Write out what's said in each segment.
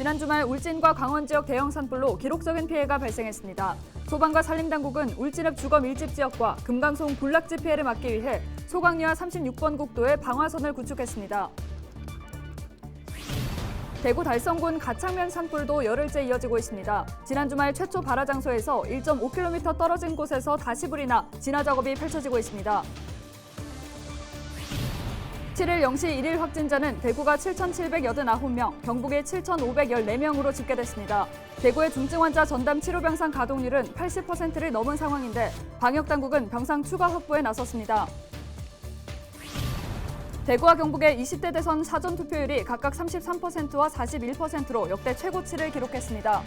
지난 주말 울진과 강원 지역 대형 산불로 기록적인 피해가 발생했습니다. 소방과 산림당국은 울진 읍 주거 밀집 지역과 금강송 군락지 피해를 막기 위해 소강리와 36번 국도에 방화선을 구축했습니다. 대구 달성군 가창면 산불도 열흘째 이어지고 있습니다. 지난 주말 최초 발화 장소에서 1.5km 떨어진 곳에서 다시 불이 나 진화 작업이 펼쳐지고 있습니다. 7일 0시 1일 확진자는 대구가 7,789명, 경북이 7,514명으로 집계됐습니다. 대구의 중증 환자 전담 치료병상 가동률은 80%를 넘은 상황인데 방역당국은 병상 추가 확보에 나섰습니다. 대구와 경북의 20대 대선 사전 투표율이 각각 33%와 41%로 역대 최고치를 기록했습니다.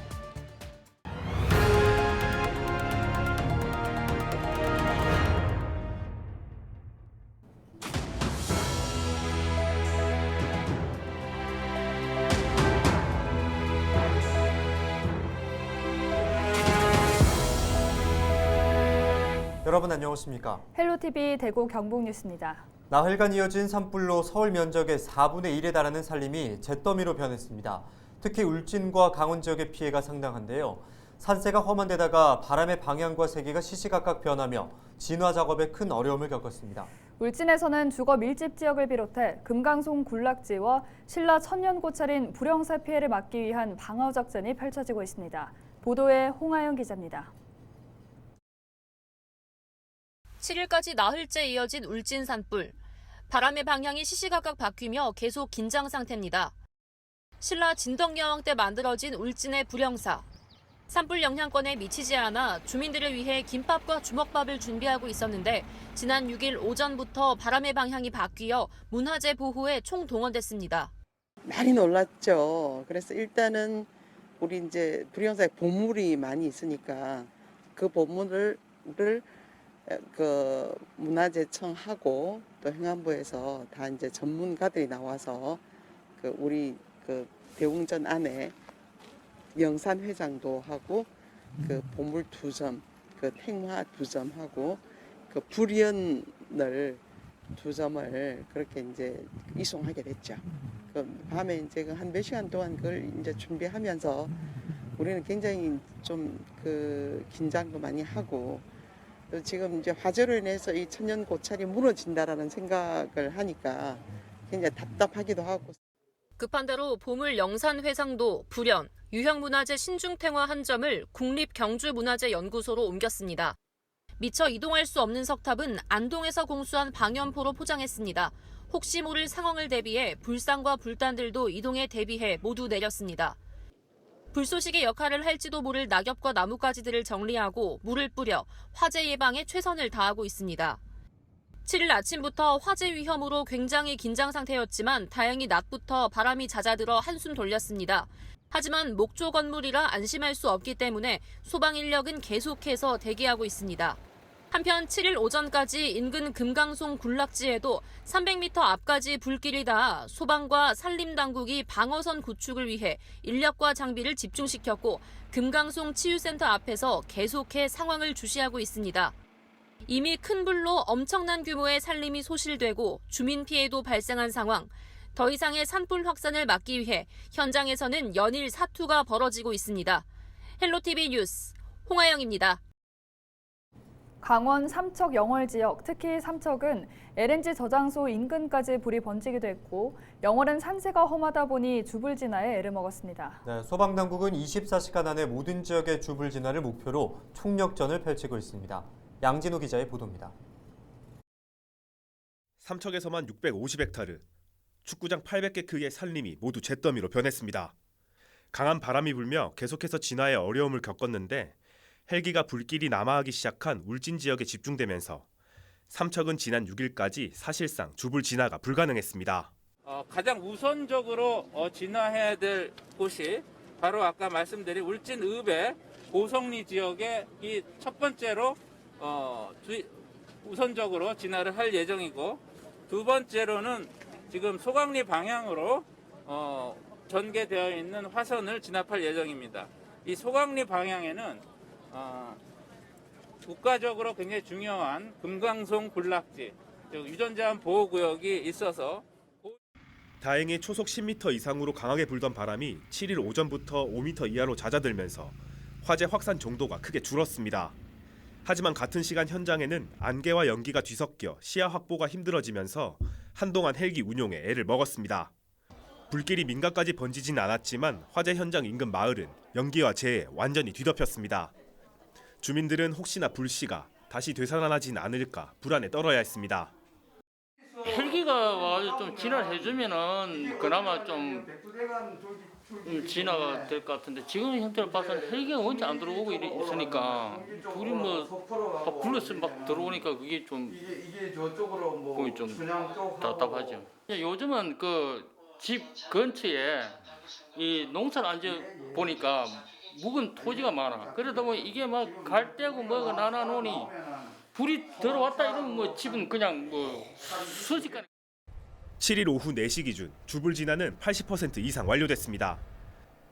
여러분 안녕하십니까? 헬로TV 대구 경북뉴스입니다. 나흘간 이어진 산불로 서울 면적의 4분의 1에 달하는 산림이 잿더미로 변했습니다. 특히 울진과 강원 지역의 피해가 상당한데요. 산세가 험한 데다가 바람의 방향과 세기가 시시각각 변하며 진화 작업에 큰 어려움을 겪었습니다. 울진에서는 주거 밀집 지역을 비롯해 금강송 군락지와 신라 천년고찰인 불영사 피해를 막기 위한 방어 작전이 펼쳐지고 있습니다. 보도에 홍하영 기자입니다. 7일까지 나흘째 이어진 울진 산불. 바람의 방향이 시시각각 바뀌며 계속 긴장 상태입니다. 신라 진덕여왕 때 만들어진 울진의 불영사. 산불 영향권에 미치지 않아 주민들을 위해 김밥과 주먹밥을 준비하고 있었는데 지난 6일 오전부터 바람의 방향이 바뀌어 문화재 보호에 총동원됐습니다. 많이 놀랐죠. 그래서 일단은 우리 이제 불영사에 보물이 많이 있으니까 그 보물을 그 문화재청하고 또 행안부에서 다 이제 전문가들이 나와서 그 우리 그 대웅전 안에 영산회장도 하고 그 보물 2점, 그 탱화 2점 하고 그 불연을 2점을 그렇게 이제 이송하게 됐죠. 그 밤에 이제 한 몇 시간 동안 그걸 이제 준비하면서 우리는 굉장히 좀 그 긴장도 많이 하고 또 지금 이제 화재로 인해서 이 천년 고찰이 무너진다라는 생각을 하니까 굉장히 답답하기도 하고. 급한 대로 보물 영산회상도 불연, 유형문화재 신중탱화 한 점을 국립경주문화재연구소로 옮겼습니다. 미처 이동할 수 없는 석탑은 안동에서 공수한 방연포로 포장했습니다. 혹시 모를 상황을 대비해 불상과 불단들도 이동에 대비해 모두 내렸습니다. 불쏘시개 역할을 할지도 모를 낙엽과 나뭇가지들을 정리하고 물을 뿌려 화재 예방에 최선을 다하고 있습니다. 7일 아침부터 화재 위험으로 굉장히 긴장 상태였지만 다행히 낮부터 바람이 잦아들어 한숨 돌렸습니다. 하지만 목조 건물이라 안심할 수 없기 때문에 소방 인력은 계속해서 대기하고 있습니다. 한편 7일 오전까지 인근 금강송 군락지에도 300m 앞까지 불길이 닿아 소방과 산림당국이 방어선 구축을 위해 인력과 장비를 집중시켰고 금강송 치유센터 앞에서 계속해 상황을 주시하고 있습니다. 이미 큰 불로 엄청난 규모의 산림이 소실되고 주민 피해도 발생한 상황. 더 이상의 산불 확산을 막기 위해 현장에서는 연일 사투가 벌어지고 있습니다. 헬로TV 뉴스 홍하영입니다. 강원 삼척 영월 지역, 특히 삼척은 LNG 저장소 인근까지 불이 번지기도 했고 영월은 산세가 험하다 보니 주불 진화에 애를 먹었습니다. 네, 소방당국은 24시간 안에 모든 지역의 주불 진화를 목표로 총력전을 펼치고 있습니다. 양진호 기자의 보도입니다. 삼척에서만 650헥타르, 축구장 800개 크기의 산림이 모두 잿더미로 변했습니다. 강한 바람이 불며 계속해서 진화에 어려움을 겪었는데 헬기가 불길이 남하하기 시작한 울진 지역에 집중되면서 삼척은 지난 6일까지 사실상 주불 진화가 불가능했습니다. 가장 우선적으로 진화해야 될 곳이 바로 아까 말씀드린 울진 읍의 고성리 지역에 이 첫 번째로 우선적으로 진화를 할 예정이고 두 번째로는 지금 소강리 방향으로 전개되어 있는 화선을 진압할 예정입니다. 이 소강리 방향에는 국가적으로 굉장히 중요한 금강송 군락지, 즉 유전자원 보호구역이 있어서 다행히 초속 10m 이상으로 강하게 불던 바람이 7일 오전부터 5m 이하로 잦아들면서 화재 확산 정도가 크게 줄었습니다. 하지만 같은 시간 현장에는 안개와 연기가 뒤섞여 시야 확보가 힘들어지면서 한동안 헬기 운용에 애를 먹었습니다. 불길이 민가까지 번지진 않았지만 화재 현장 인근 마을은 연기와 재에 완전히 뒤덮였습니다. 주민들은 혹시나 불씨가 다시 되살아나진 않을까 불안에 떨어야 했습니다. 헬기가 와서 좀 진화를 해주면은 그나마 좀 진화가 될 것 같은데 지금 형태를 봐서는 헬기가 원체 안 들어오고 있으니까 불이 뭐 불렀으면 막 들어오니까 그게 좀 보기 좀 답답하죠. 요즘은 그 집 근처에 이 농사를 안 지어 보니까 묵은 토지가 많아. 그러다 보니 이게 막 갈대고 뭐가 나나 노니 불이 들어왔다 이러면 뭐 집은 그냥 뭐 순식간에. 7일 오후 4시 기준 주불 진화는 80% 이상 완료됐습니다.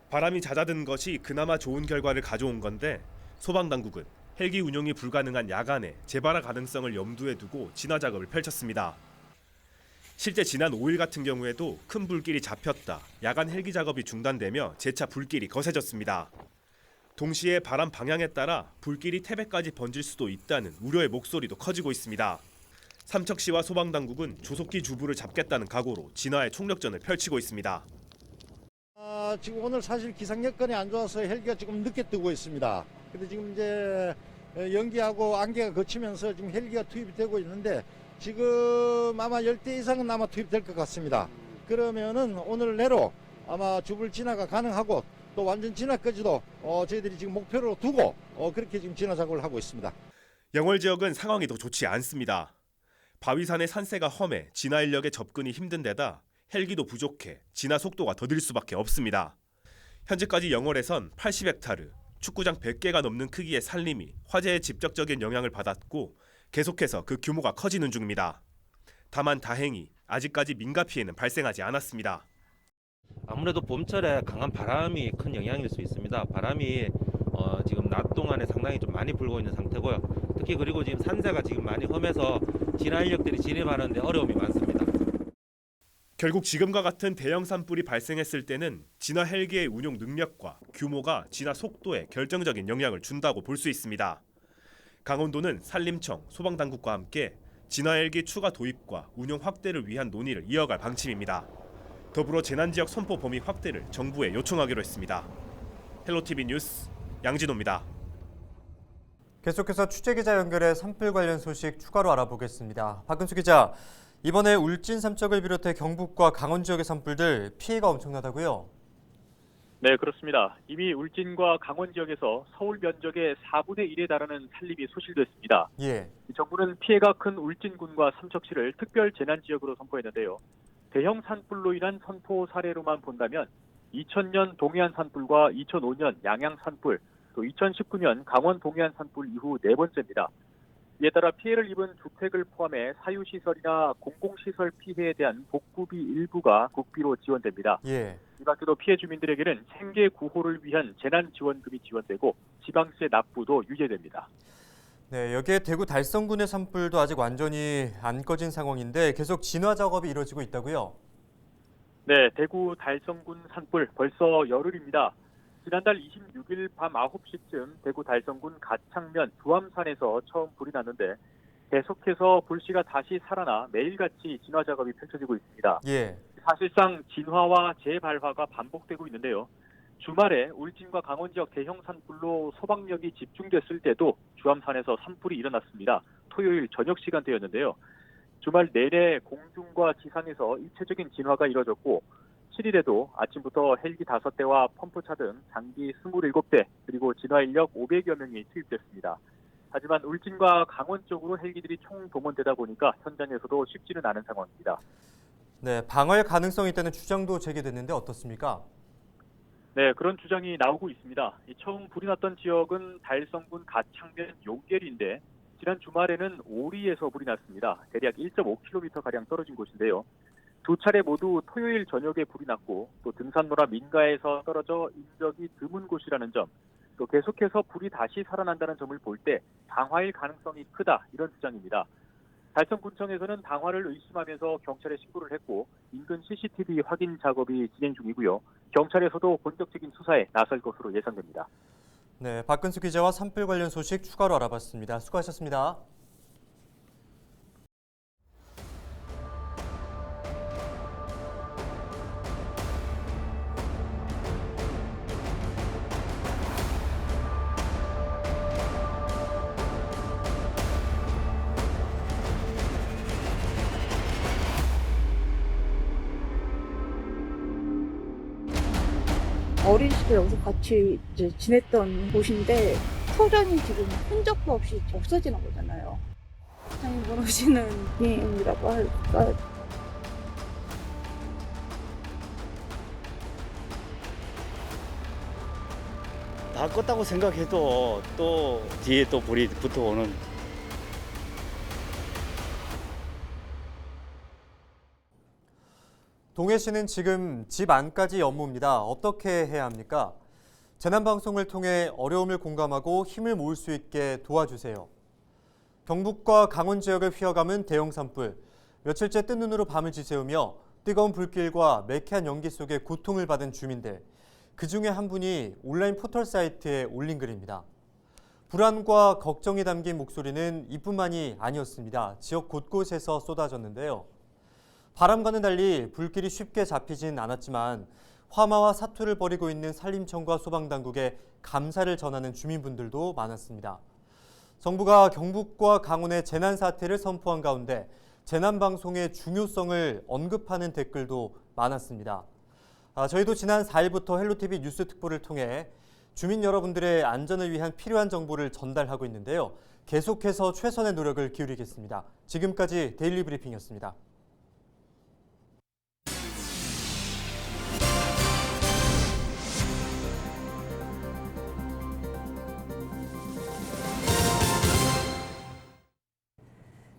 바람이 잦아든 것이 그나마 좋은 결과를 가져온 건데 소방당국은 헬기 운용이 불가능한 야간에 재발화 가능성을 염두에 두고 진화 작업을 펼쳤습니다. 실제 지난 5일 같은 경우에도 큰 불길이 잡혔다 야간 헬기 작업이 중단되며 재차 불길이 거세졌습니다. 동시에 바람 방향에 따라 불길이 태백까지 번질 수도 있다는 우려의 목소리도 커지고 있습니다. 삼척시와 소방당국은 조속히 주불을 잡겠다는 각오로 진화의 총력전을 펼치고 있습니다. 지금 오늘 사실 기상 여건이 안 좋아서 헬기가 지금 늦게 뜨고 있습니다. 근데 지금 이제 연기하고 안개가 거치면서 지금 헬기가 투입이 되고 있는데 지금 아마 10대 이상은 아마 투입될 것 같습니다. 그러면은 오늘 내로 아마 주불 진화가 가능하고 또 완전 진화까지도 저희들이 지금 목표로 두고 그렇게 지금 진화 작업을 하고 있습니다. 영월 지역은 상황이 더 좋지 않습니다. 바위산의 산세가 험해 진화 인력의 접근이 힘든 데다 헬기도 부족해 진화 속도가 더딜 수밖에 없습니다. 현재까지 영월에선 80헥타르, 축구장 100개가 넘는 크기의 산림이 화재에 직접적인 영향을 받았고 계속해서 그 규모가 커지는 중입니다. 다만 다행히 아직까지 민가 피해는 발생하지 않았습니다. 아무래도 봄철에 강한 바람이 큰 영향일 수 있습니다. 바람이 지금 낮 동안에 상당히 좀 많이 불고 있는 상태고요. 특히 그리고 지금 산세가 지금 많이 험해서 진화 인력들이 진입하는데 어려움이 많습니다. 결국 지금과 같은 대형 산불이 발생했을 때는 진화 헬기의 운용 능력과 규모가 진화 속도에 결정적인 영향을 준다고 볼 수 있습니다. 강원도는 산림청, 소방당국과 함께 진화 헬기 추가 도입과 운용 확대를 위한 논의를 이어갈 방침입니다. 더불어 재난지역 선포 범위 확대를 정부에 요청하기로 했습니다. 헬로티비 뉴스 양진호입니다. 계속해서 취재기자 연결해 산불 관련 소식 추가로 알아보겠습니다. 박근수 기자, 이번에 울진 삼척을 비롯해 경북과 강원 지역의 산불들 피해가 엄청나다고요? 네, 그렇습니다. 이미 울진과 강원 지역에서 서울 면적의 4분의 1에 달하는 산림이 소실됐습니다. 예. 정부는 피해가 큰 울진군과 삼척시를 특별 재난지역으로 선포했는데요. 대형 산불로 인한 선포 사례로만 본다면 2000년 동해안 산불과 2005년 양양 산불, 또 2019년 강원 동해안 산불 이후 네 번째입니다. 이에 따라 피해를 입은 주택을 포함해 사유시설이나 공공시설 피해에 대한 복구비 일부가 국비로 지원됩니다. 예. 이 밖에도 피해 주민들에게는 생계 구호를 위한 재난지원금이 지원되고 지방세 납부도 유예됩니다. 네, 여기에 대구 달성군의 산불도 아직 완전히 안 꺼진 상황인데 계속 진화 작업이 이루어지고 있다고요? 네, 대구 달성군 산불 벌써 열흘입니다. 지난달 26일 밤 9시쯤 대구 달성군 가창면 두암산에서 처음 불이 났는데 계속해서 불씨가 다시 살아나 매일같이 진화 작업이 펼쳐지고 있습니다. 예. 사실상 진화와 재발화가 반복되고 있는데요. 주말에 울진과 강원 지역 대형 산불로 소방력이 집중됐을 때도 두암산에서 산불이 일어났습니다. 토요일 저녁 시간대였는데요. 주말 내내 공중과 지상에서 일체적인 진화가 이뤄졌고 7일에도 아침부터 헬기 5대와 펌프차 등 장비 27대 그리고 진화 인력 500여 명이 투입됐습니다. 하지만 울진과 강원 쪽으로 헬기들이 총 동원되다 보니까 현장에서도 쉽지는 않은 상황입니다. 네, 방어의 가능성이 있다는 주장도 제기됐는데 어떻습니까? 네, 그런 주장이 나오고 있습니다. 처음 불이 났던 지역은 달성군 가창면 용계리인데 지난 주말에는 오리에서 불이 났습니다. 대략 1.5km가량 떨어진 곳인데요. 두 차례 모두 토요일 저녁에 불이 났고 또 등산로나 민가에서 떨어져 인적이 드문 곳이라는 점, 또 계속해서 불이 다시 살아난다는 점을 볼 때 방화일 가능성이 크다 이런 주장입니다. 달성군청에서는 당화를 의심하면서 경찰에 신고를 했고 인근 CCTV 확인 작업이 진행 중이고요. 경찰에서도 본격적인 수사에 나설 것으로 예상됩니다. 네, 박근수 기자와 산불 관련 소식 추가로 알아봤습니다. 수고하셨습니다. 어린 시절 여기서 같이 이제 지냈던 곳인데 터전이 지금 흔적도 없이 없어지는 거잖아요. 가장 무너지는 비행이라고 할까. 다 껐다고 생각해도 또 뒤에 또 불이 붙어오는. 동해시는 지금 집 안까지 연무입니다. 어떻게 해야 합니까? 재난방송을 통해 어려움을 공감하고 힘을 모을 수 있게 도와주세요. 경북과 강원 지역을 휘어감은 대형 산불. 며칠째 뜬 눈으로 밤을 지새우며 뜨거운 불길과 매캐한 연기 속에 고통을 받은 주민들. 그중에 한 분이 온라인 포털 사이트에 올린 글입니다. 불안과 걱정이 담긴 목소리는 이뿐만이 아니었습니다. 지역 곳곳에서 쏟아졌는데요. 바람과는 달리 불길이 쉽게 잡히진 않았지만 화마와 사투를 벌이고 있는 산림청과 소방당국에 감사를 전하는 주민분들도 많았습니다. 정부가 경북과 강원의 재난사태를 선포한 가운데 재난방송의 중요성을 언급하는 댓글도 많았습니다. 저희도 지난 4일부터 헬로티비 뉴스 특보를 통해 주민 여러분들의 안전을 위한 필요한 정보를 전달하고 있는데요. 계속해서 최선의 노력을 기울이겠습니다. 지금까지 데일리 브리핑이었습니다.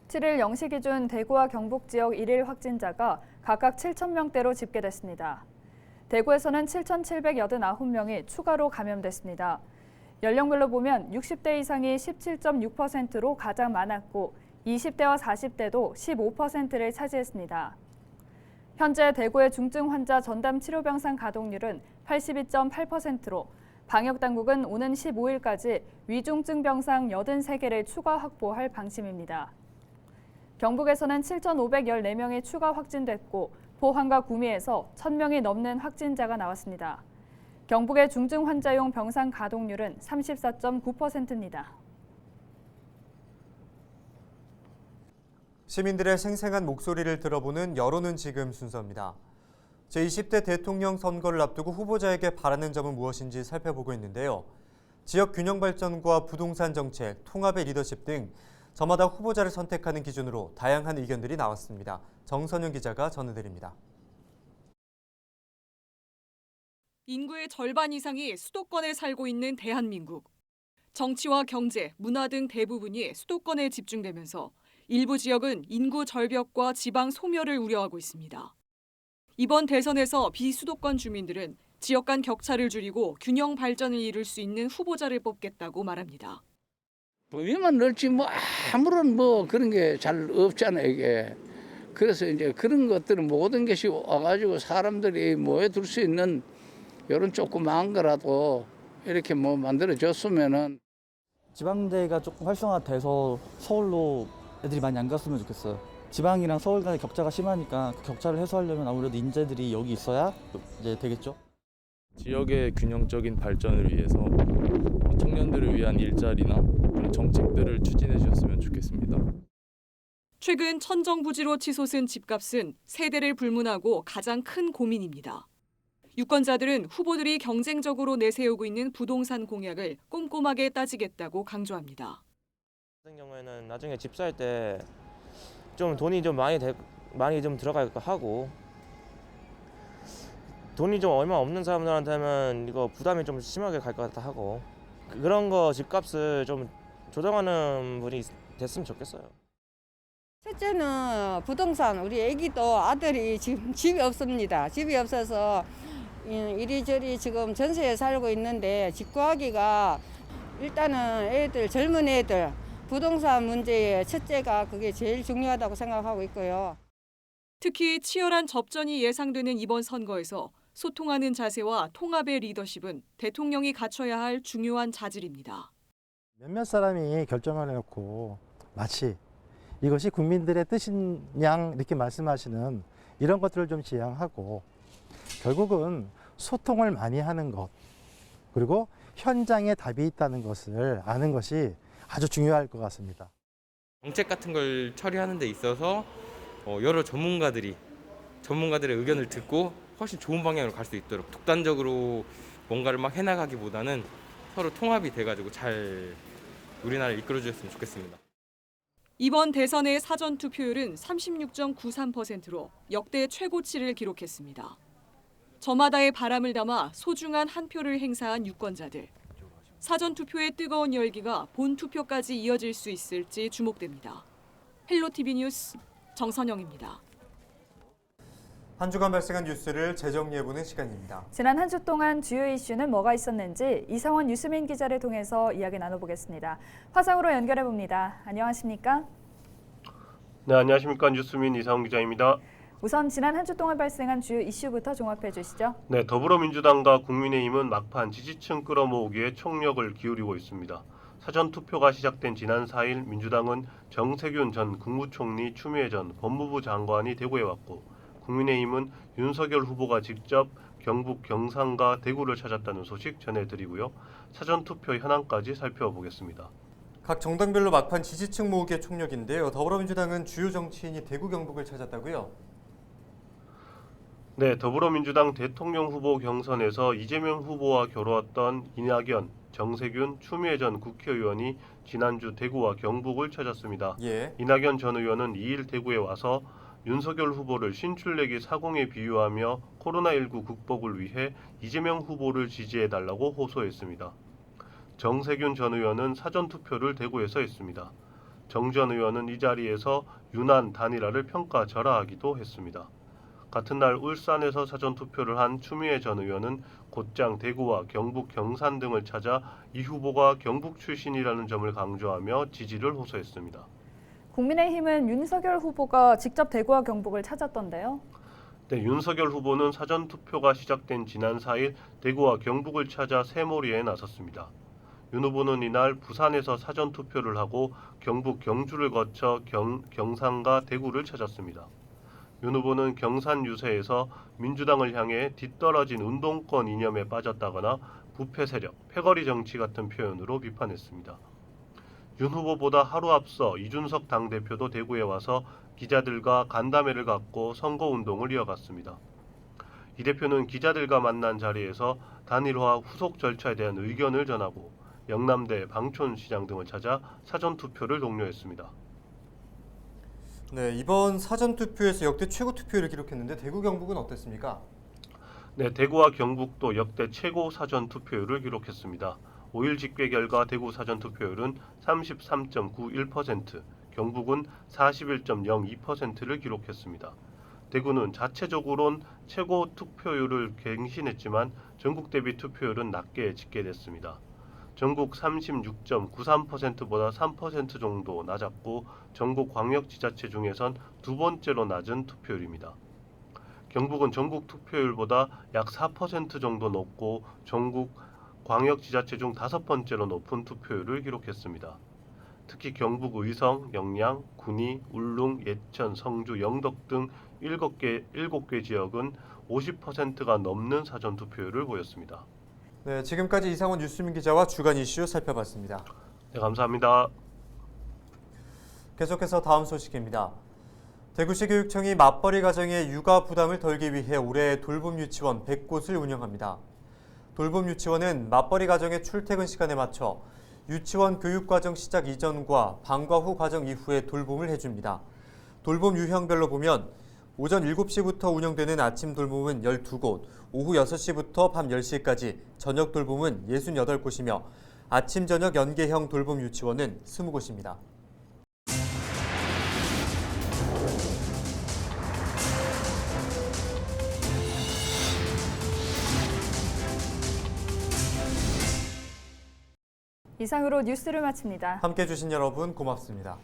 (7일) 0시 기준 대구와 경북 지역 1일 확진자가 각각 7,000명대로 집계됐습니다. 대구에서는 7,789명이 추가로 감염됐습니다. 연령별로 보면 60대 이상이 17.6%로 가장 많았고 20대와 40대도 15%를 차지했습니다. 현재 대구의 중증 환자 전담 치료병상 가동률은 82.8%로 방역당국은 오는 15일까지 위중증 병상 83개를 추가 확보할 방침입니다. 경북에서는 7,514명이 추가 확진됐고 포항과 구미에서 1,000명이 넘는 확진자가 나왔습니다. 경북의 중증 환자용 병상 가동률은 34.9%입니다. 시민들의 생생한 목소리를 들어보는 여론은 지금 순서입니다. 제20대 대통령 선거를 앞두고 후보자에게 바라는 점은 무엇인지 살펴보고 있는데요. 지역 균형 발전과 부동산 정책, 통합의 리더십 등 저마다 후보자를 선택하는 기준으로 다양한 의견들이 나왔습니다. 정선영 기자가 전해드립니다. 인구의 절반 이상이 수도권에 살고 있는 대한민국. 정치와 경제, 문화 등 대부분이 수도권에 집중되면서 일부 지역은 인구 절벽과 지방 소멸을 우려하고 있습니다. 이번 대선에서 비수도권 주민들은 지역 간 격차를 줄이고 균형 발전을 이룰 수 있는 후보자를 뽑겠다고 말합니다. 범위만 넓지 아무런 그런 게 잘 없잖아요, 이게. 그래서 이제 그런 것들은 모든 것이 와가지고 사람들이 모여들 수 있는 이런 조그마한 거라도 이렇게 만들어졌으면은. 지방대가 조금 활성화돼서 서울로 애들이 많이 안 갔으면 좋겠어요. 지방이랑 서울 간의 격차가 심하니까 그 격차를 해소하려면 아무래도 인재들이 여기 있어야 이제 되겠죠. 지역의 균형적인 발전을 위해서 청년들을 위한 일자리나 그런 정책들을 추진해 주셨으면 좋겠습니다. 최근 천정부지로 치솟은 집값은 세대를 불문하고 가장 큰 고민입니다. 유권자들은 후보들이 경쟁적으로 내세우고 있는 부동산 공약을 꼼꼼하게 따지겠다고 강조합니다. 같은 경우에는 나중에 집 살 때 좀 돈이 좀 많이 좀 들어갈 거 하고 돈이 좀 얼마 없는 사람들한테는 이거 부담이 좀 심하게 갈 것 같아 하고 그런 거 집값을 좀 조정하는 분이 됐으면 좋겠어요. 첫째는 부동산, 우리 애기도 아들이 지금 집이 없습니다. 집이 없어서 이리저리 지금 전세에 살고 있는데 집 구하기가 일단은 젊은 애들 부동산 문제의 첫째가 그게 제일 중요하다고 생각하고 있고요. 특히 치열한 접전이 예상되는 이번 선거에서 소통하는 자세와 통합의 리더십은 대통령이 갖춰야 할 중요한 자질입니다. 몇몇 사람이 결정을 해놓고 마치 이것이 국민들의 뜻인 양 이렇게 말씀하시는 이런 것들을 좀 지양하고 결국은 소통을 많이 하는 것 그리고 현장에 답이 있다는 것을 아는 것이 아주 중요할 것 같습니다. 정책 같은 걸 처리하는 데 있어서 여러 전문가들의 의견을 듣고 훨씬 좋은 방향으로 갈 수 있도록 독단적으로 뭔가를 막 해나가기보다는 서로 통합이 돼가지고 잘 우리나라를 이끌어주셨으면 좋겠습니다. 이번 대선의 사전 투표율은 36.93%로 역대 최고치를 기록했습니다. 저마다의 바람을 담아 소중한 한 표를 행사한 유권자들. 사전 투표의 뜨거운 열기가 본 투표까지 이어질 수 있을지 주목됩니다. 헬로티비 뉴스 정선영입니다. 한 주간 발생한 뉴스를 재정리해보는 시간입니다. 지난 한 주 동안 주요 이슈는 뭐가 있었는지 이상원 유수민 기자를 통해서 이야기 나눠보겠습니다. 화상으로 연결해봅니다. 안녕하십니까? 네, 안녕하십니까. 뉴스민 이상원 기자입니다. 우선 지난 한 주 동안 발생한 주요 이슈부터 종합해 주시죠. 네, 더불어민주당과 국민의힘은 막판 지지층 끌어모으기에 총력을 기울이고 있습니다. 사전 투표가 시작된 지난 4일 민주당은 정세균 전 국무총리 추미애 전 법무부 장관이 대구에 왔고 국민의힘은 윤석열 후보가 직접 경북 경산과 대구를 찾았다는 소식 전해드리고요. 사전 투표 현황까지 살펴보겠습니다. 각 정당별로 막판 지지층 모으기의 총력인데요. 더불어민주당은 주요 정치인이 대구 경북을 찾았다고요? 네, 더불어민주당 대통령 후보 경선에서 이재명 후보와 겨루었던 이낙연, 정세균, 추미애 전 국회의원이 지난주 대구와 경북을 찾았습니다. 이낙연 전 의원은 2일 대구에 와서 윤석열 후보를 신출내기 사공에 비유하며 코로나19 극복을 위해 이재명 후보를 지지해달라고 호소했습니다. 정세균 전 의원은 사전투표를 대구에서 했습니다. 정 전 의원은 이 자리에서 유난 단일화를 평가절하하기도 했습니다. 같은 날 울산에서 사전투표를 한 추미애 전 의원은 곧장 대구와 경북 경산 등을 찾아 이 후보가 경북 출신이라는 점을 강조하며 지지를 호소했습니다. 국민의힘은 윤석열 후보가 직접 대구와 경북을 찾았던데요. 네, 윤석열 후보는 사전투표가 시작된 지난 4일 대구와 경북을 찾아 새몰이에 나섰습니다. 윤 후보는 이날 부산에서 사전투표를 하고 경북 경주를 거쳐 경산과 대구를 찾았습니다. 윤 후보는 경산 유세에서 민주당을 향해 뒤떨어진 운동권 이념에 빠졌다거나 부패 세력, 패거리 정치 같은 표현으로 비판했습니다. 윤 후보보다 하루 앞서 이준석 당대표도 대구에 와서 기자들과 간담회를 갖고 선거운동을 이어갔습니다. 이 대표는 기자들과 만난 자리에서 단일화 후속 절차에 대한 의견을 전하고 영남대 방촌시장 등을 찾아 사전투표를 독려했습니다. 네, 이번 사전투표에서 역대 최고 투표율을 기록했는데 대구 경북은 어땠습니까? 네, 대구와 경북도 역대 최고 사전투표율을 기록했습니다. 5일 집계 결과 대구 사전투표율은 33.91%, 경북은 41.02%를 기록했습니다. 대구는 자체적으로는 최고 투표율을 갱신했지만 전국 대비 투표율은 낮게 집계됐습니다. 전국 36.93%보다 3% 정도 낮았고 전국 광역지자체 중에선 두 번째로 낮은 투표율입니다. 경북은 전국 투표율보다 약 4% 정도 높고 전국 광역지자체 중 5번째로 높은 투표율을 기록했습니다. 특히 경북 의성, 영양, 군위, 울릉, 예천, 성주, 영덕 등 7개 지역은 50%가 넘는 사전투표율을 보였습니다. 네, 지금까지 이상원 유수민 기자와 주간 이슈 살펴봤습니다. 네, 감사합니다. 계속해서 다음 소식입니다. 대구시 교육청이 맞벌이 가정의 육아 부담을 덜기 위해 올해 돌봄 유치원 100곳을 운영합니다. 돌봄 유치원은 맞벌이 가정의 출퇴근 시간에 맞춰 유치원 교육과정 시작 이전과 방과 후 과정 이후에 돌봄을 해줍니다. 돌봄 유형별로 보면 오전 7시부터 운영되는 아침 돌봄은 12곳, 오후 6시부터 밤 10시까지, 저녁 돌봄은 68곳이며 아침 저녁 연계형 돌봄 유치원은 20곳입니다. 이상으로 뉴스를 마칩니다. 함께해 주신 여러분 고맙습니다.